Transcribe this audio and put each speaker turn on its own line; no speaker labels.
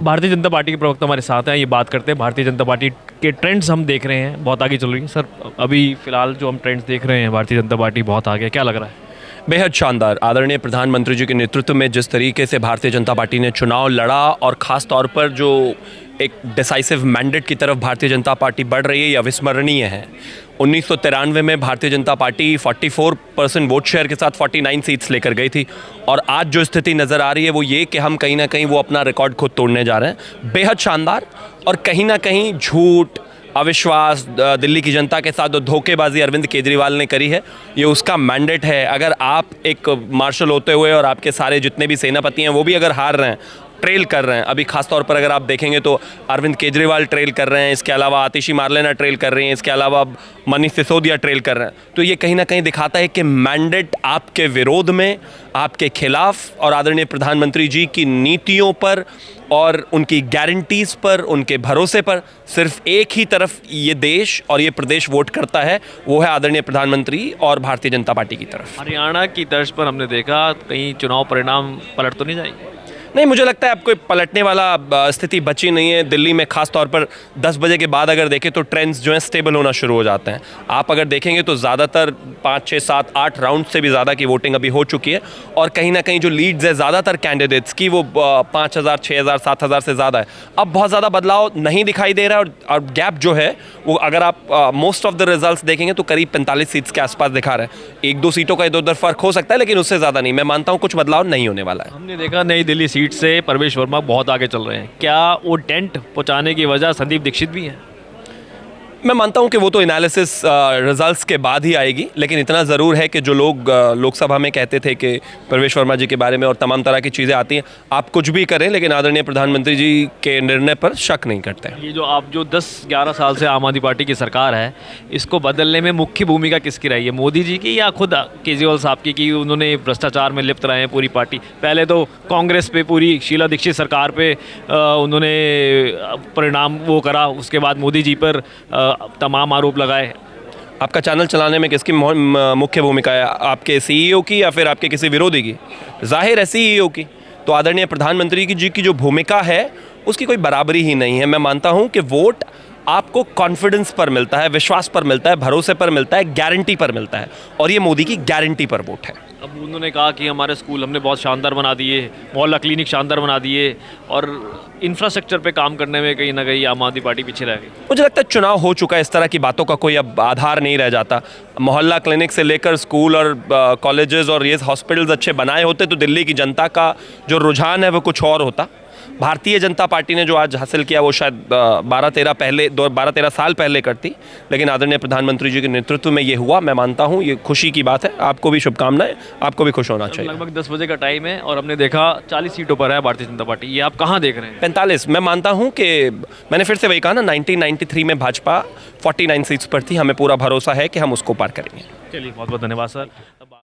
Bharatiya Janata party के प्रवक्ता हमारे साथ हैं, ये बात करते हैं भारतीय जनता पार्टी के ट्रेंड्स हम देख रहे हैं बहुत आगे चल रही है। सर अभी फिलहाल जो हम ट्रेंड्स देख रहे हैं भारतीय जनता पार्टी बहुत आगे, क्या लग रहा है?
बेहद शानदार। आदरणीय प्रधानमंत्री जी के नेतृत्व में जिस तरीके से भारतीय जनता पार्टी ने चुनाव लड़ा और ख़ास तौर पर जो एक डिसाइसिव मैंडेट की तरफ भारतीय जनता पार्टी बढ़ रही है, यह अविस्मरणीय है। 1993 में Bharatiya Janata party 44% vote share के साथ 49 सीट्स लेकर गई थी और आज जो स्थिति नज़र आ रही है वो ये कि हम कहीं ना कहीं वो अपना रिकॉर्ड खुद तोड़ने जा रहे हैं। बेहद शानदार। और कहीं ना कहीं झूठ, अविश्वास, दिल्ली की जनता के साथ जो धोखेबाजी अरविंद केजरीवाल ने करी है, ये उसका मैंडेट है। अगर आप एक मार्शल होते हुए और आपके सारे जितने भी सेनापति हैं वो भी अगर हार रहे हैं, ट्रेल कर रहे हैं, अभी खास तौर पर अगर आप देखेंगे तो अरविंद केजरीवाल ट्रेल कर रहे हैं, इसके अलावा आतिशी मारलेना ट्रेल कर रही हैं, इसके अलावा मनीष सिसोदिया ट्रेल कर रहे हैं, तो ये कहीं ना कहीं दिखाता है कि मैंडेट आपके विरोध में, आपके खिलाफ और आदरणीय प्रधानमंत्री जी की नीतियों पर और उनकी गारंटीज़ पर, उनके भरोसे पर सिर्फ एक ही तरफ ये देश और ये प्रदेश वोट करता है, वो है आदरणीय प्रधानमंत्री और भारतीय जनता पार्टी की तरफ।
हरियाणा की तर्ज पर हमने देखा कहीं चुनाव परिणाम पलट तो नहीं जाएंगे?
नहीं, मुझे लगता है अब कोई पलटने वाला स्थिति बची नहीं है। दिल्ली में खास तौर पर 10 बजे के बाद अगर देखें तो ट्रेंड्स जो हैं स्टेबल होना शुरू हो जाते हैं। आप अगर देखेंगे तो ज़्यादातर 5, 6, 7, 8 राउंड से भी ज़्यादा की वोटिंग अभी हो चुकी है और कहीं ना कहीं जो लीड्स है ज़्यादातर कैंडिडेट्स की वो 5,000, 6,000, 7,000 से ज़्यादा है। अब बहुत ज़्यादा बदलाव नहीं दिखाई दे रहा है और गैप जो है वो अगर आप मोस्ट ऑफ द रिजल्ट्स देखेंगे तो करीब 45 सीट्स के आसपास दिखा रहे हैं। 1-2 सीटों का इधर उधर फ़र्क हो सकता है लेकिन उससे ज़्यादा नहीं। मैं मानता हूँ कुछ बदलाव नहीं होने वाला है।
हमने देखा नई दिल्ली सीट से परवेश वर्मा बहुत आगे चल रहे हैं, क्या वो डेंट पहुंचाने की वजह संदीप दीक्षित भी है?
मैं मानता हूं कि वो तो एनालिसिस रिजल्ट्स के बाद ही आएगी, लेकिन इतना ज़रूर है कि जो लोग लोकसभा में कहते थे कि प्रवेश वर्मा जी के बारे में और तमाम तरह की चीज़ें आती हैं, आप कुछ भी करें लेकिन आदरणीय प्रधानमंत्री जी के निर्णय पर शक नहीं करते हैं।
ये जो आप जो 10-11 साल से आम आदमी पार्टी की सरकार है, इसको बदलने में मुख्य भूमिका किसकी रही है, मोदी जी की या खुद केजरीवाल साहब की, कि उन्होंने भ्रष्टाचार में लिप्त रहे हैं पूरी पार्टी? पहले तो कांग्रेस पे, पूरी शीला दीक्षित सरकार पे उन्होंने परिणाम वो करा, उसके बाद मोदी जी पर तमाम आरोप लगाए।
आपका चैनल चलाने में किसकी मुख्य भूमिका है, आपके सीईओ की या फिर आपके किसी विरोधी की? जाहिर है सीईओ की। तो आदरणीय प्रधानमंत्री जी की जो भूमिका है उसकी कोई बराबरी ही नहीं है। मैं मानता हूं कि वोट आपको कॉन्फिडेंस पर मिलता है, विश्वास पर मिलता है, भरोसे पर मिलता है, गारंटी पर मिलता है और ये मोदी की गारंटी पर वोट है।
अब उन्होंने कहा कि हमारे स्कूल हमने बहुत शानदार बना दिए, मोहल्ला क्लिनिक शानदार बना दिए और इंफ्रास्ट्रक्चर पे काम करने में कहीं ना कहीं आम आदमी पार्टी पीछे रह गई।
मुझे लगता है चुनाव हो चुका है, इस तरह की बातों का कोई अब आधार नहीं रह जाता। मोहल्ला क्लिनिक से लेकर स्कूल और कॉलेजेस और ये हॉस्पिटल्स अच्छे बनाए होते तो दिल्ली की जनता का जो रुझान है वो कुछ और होता। भारतीय जनता पार्टी ने जो आज हासिल किया वो शायद 12-13 साल पहले करती, लेकिन आदरणीय प्रधानमंत्री जी के नेतृत्व में ये हुआ। मैं मानता हूँ ये खुशी की बात है। आपको भी शुभकामनाएं, आपको भी खुश होना चाहिए।
लगभग 10 बजे का टाइम है और हमने देखा 40 सीटों पर है भारतीय जनता पार्टी, ये आप कहाँ देख रहे हैं?
45। मैं मानता हूँ कि मैंने फिर से वही कहा ना, 1993 में भाजपा 49 सीट्स पर थी। हमें पूरा भरोसा है कि हम उसको पार करेंगे।
चलिए, बहुत बहुत धन्यवाद सर।